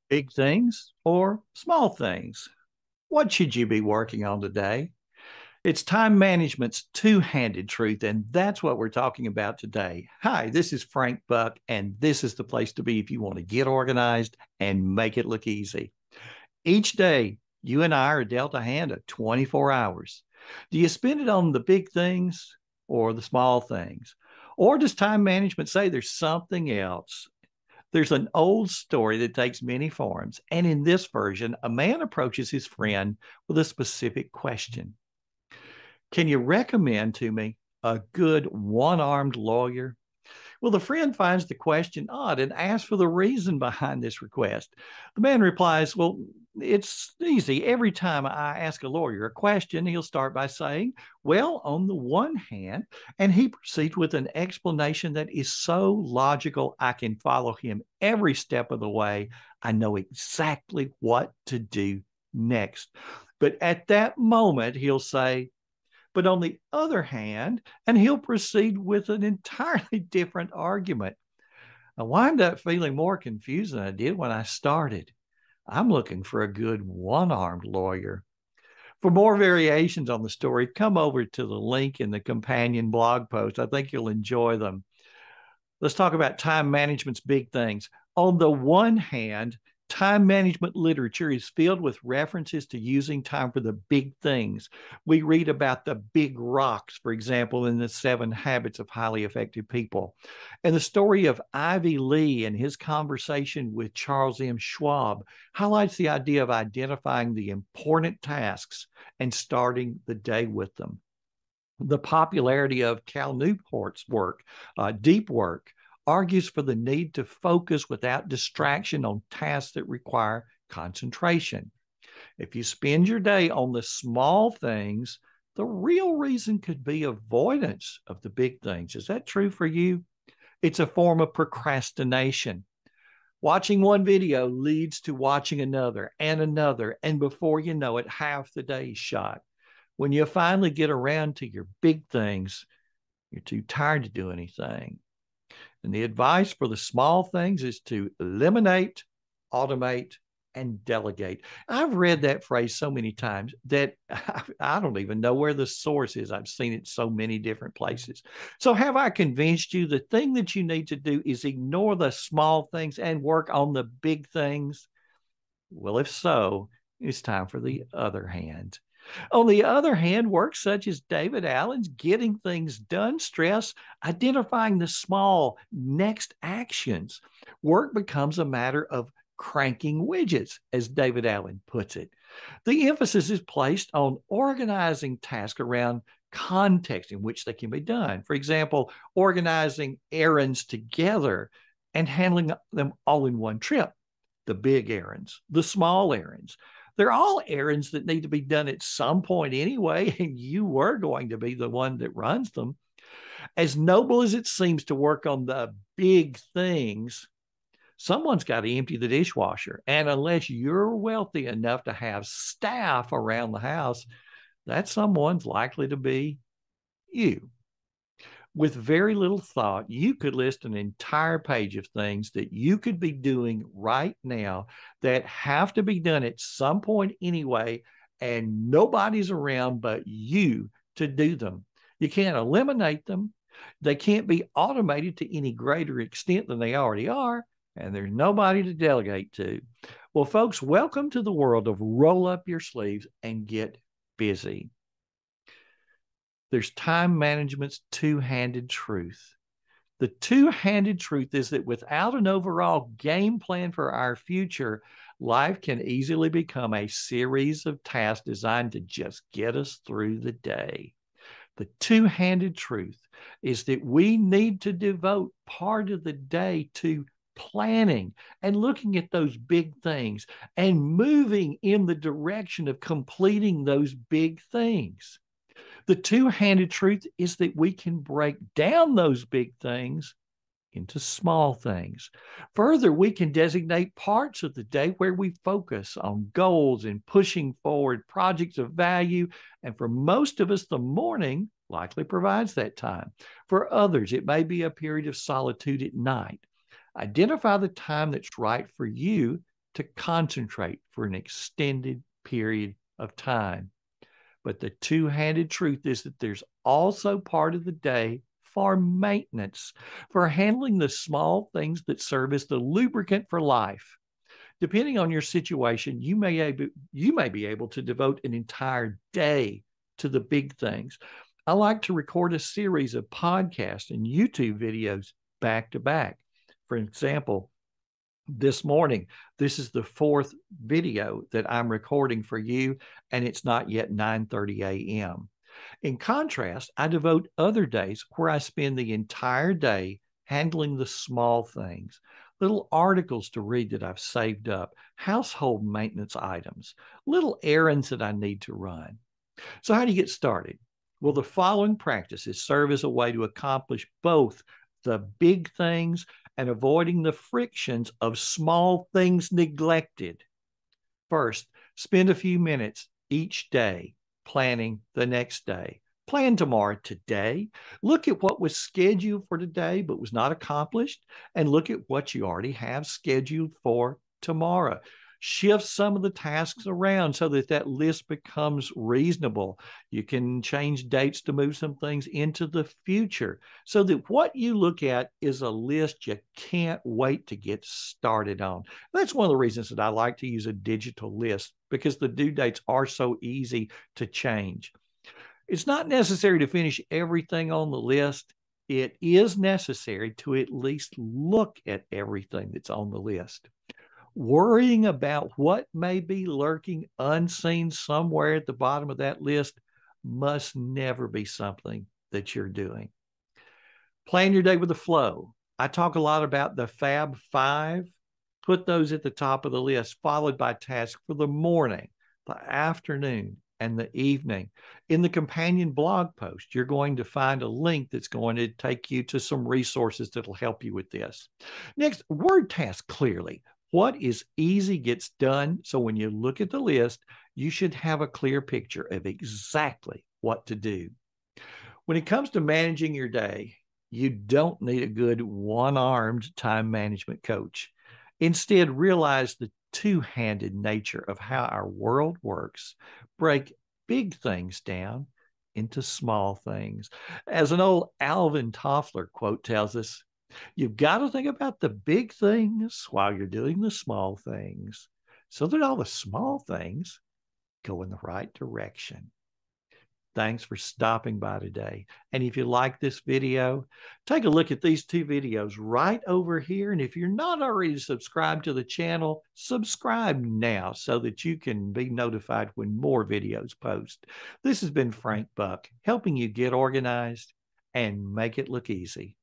Big things or small things? What should you be working on today? It's time management's two-handed truth, and that's what we're talking about today. Hi, this is Frank Buck, and this is the place to be if you want to get organized and make it look easy. Each day, you and I are dealt a hand of 24 hours. Do you spend it on the big things or the small things? Or does time management say there's something else? There's an old story that takes many forms. And in this version, a man approaches his friend with a specific question. Can you recommend to me a good one armed lawyer? Well, the friend finds the question odd and asks for the reason behind this request. The man replies, well, it's easy. Every time I ask a lawyer a question, he'll start by saying, well, on the one hand, and he proceeds with an explanation that is so logical, I can follow him every step of the way. I know exactly what to do next. But at that moment, he'll say, but on the other hand, and he'll proceed with an entirely different argument. I wind up feeling more confused than I did when I started. I'm looking for a good one armed lawyer. For more variations on the story, come over to the link in the companion blog post. I think you'll enjoy them. Let's talk about time management's big things. On the one hand, time management literature is filled with references to using time for the big things. We read about the big rocks, for example, in the 7 Habits of Highly Effective People. And the story of Ivy Lee and his conversation with Charles M. Schwab highlights the idea of identifying the important tasks and starting the day with them. The popularity of Cal Newport's work, Deep Work, argues for the need to focus without distraction on tasks that require concentration. If you spend your day on the small things, the real reason could be avoidance of the big things. Is that true for you? It's a form of procrastination. Watching one video leads to watching another and another, and before you know it, half the day is shot. When you finally get around to your big things, you're too tired to do anything. And the advice for the small things is to eliminate, automate, and delegate. I've read that phrase so many times that I don't even know where the source is. I've seen it so many different places. So, have I convinced you the thing that you need to do is ignore the small things and work on the big things? Well, if so, it's time for the other hand. On the other hand, work such as David Allen's getting things done stress, identifying the small next actions. Work becomes a matter of cranking widgets, as David Allen puts it. The emphasis is placed on organizing tasks around context in which they can be done. For example, organizing errands together and handling them all in one trip. The big errands, the small errands, they're all errands that need to be done at some point anyway, and you were going to be the one that runs them. As noble as it seems to work on the big things, someone's got to empty the dishwasher. And unless you're wealthy enough to have staff around the house, that someone's likely to be you. With very little thought, you could list an entire page of things that you could be doing right now that have to be done at some point anyway, and nobody's around but you to do them. You can't eliminate them. They can't be automated to any greater extent than they already are, and there's nobody to delegate to. Well, folks, welcome to the world of roll up your sleeves and get busy. There's time management's two-handed truth. The two-handed truth is that without an overall game plan for our future, life can easily become a series of tasks designed to just get us through the day. The two-handed truth is that we need to devote part of the day to planning and looking at those big things and moving in the direction of completing those big things. The two-handed truth is that we can break down those big things into small things. Further, we can designate parts of the day where we focus on goals and pushing forward projects of value. And for most of us, the morning likely provides that time. For others, it may be a period of solitude at night. Identify the time that's right for you to concentrate for an extended period of time. But the two-handed truth is that there's also part of the day for maintenance, for handling the small things that serve as the lubricant for life. Depending on your situation, you may be able to devote an entire day to the big things. I like to record a series of podcasts and YouTube videos back to back. For example, this morning, this is the fourth video that I'm recording for you, and it's not yet 9:30 a.m. In contrast, I devote other days where I spend the entire day handling the small things, little articles to read that I've saved up, household maintenance items, little errands that I need to run. So how do you get started? Well, the following practices serve as a way to accomplish both the big things and avoiding the frictions of small things neglected. First, spend a few minutes each day planning the next day. Plan tomorrow today. Look at what was scheduled for today but was not accomplished, and look at what you already have scheduled for tomorrow. Shift some of the tasks around so that that list becomes reasonable. You can change dates to move some things into the future so that what you look at is a list you can't wait to get started on. That's one of the reasons that I like to use a digital list, because the due dates are so easy to change. It's not necessary to finish everything on the list. It is necessary to at least look at everything that's on the list. Worrying about what may be lurking unseen somewhere at the bottom of that list must never be something that you're doing. Plan your day with the flow. I talk a lot about the Fab Five. Put those at the top of the list, followed by tasks for the morning, the afternoon, and the evening. In the companion blog post, you're going to find a link that's going to take you to some resources that'll help you with this. Next, word task clearly. What is easy gets done. So when you look at the list, you should have a clear picture of exactly what to do. When it comes to managing your day, you don't need a good one-armed time management coach. Instead, realize the two-handed nature of how our world works. Break big things down into small things. As an old Alvin Toffler quote tells us, you've got to think about the big things while you're doing the small things so that all the small things go in the right direction. Thanks for stopping by today. And if you like this video, take a look at these two videos right over here. And if you're not already subscribed to the channel, subscribe now so that you can be notified when more videos post. This has been Frank Buck, helping you get organized and make it look easy.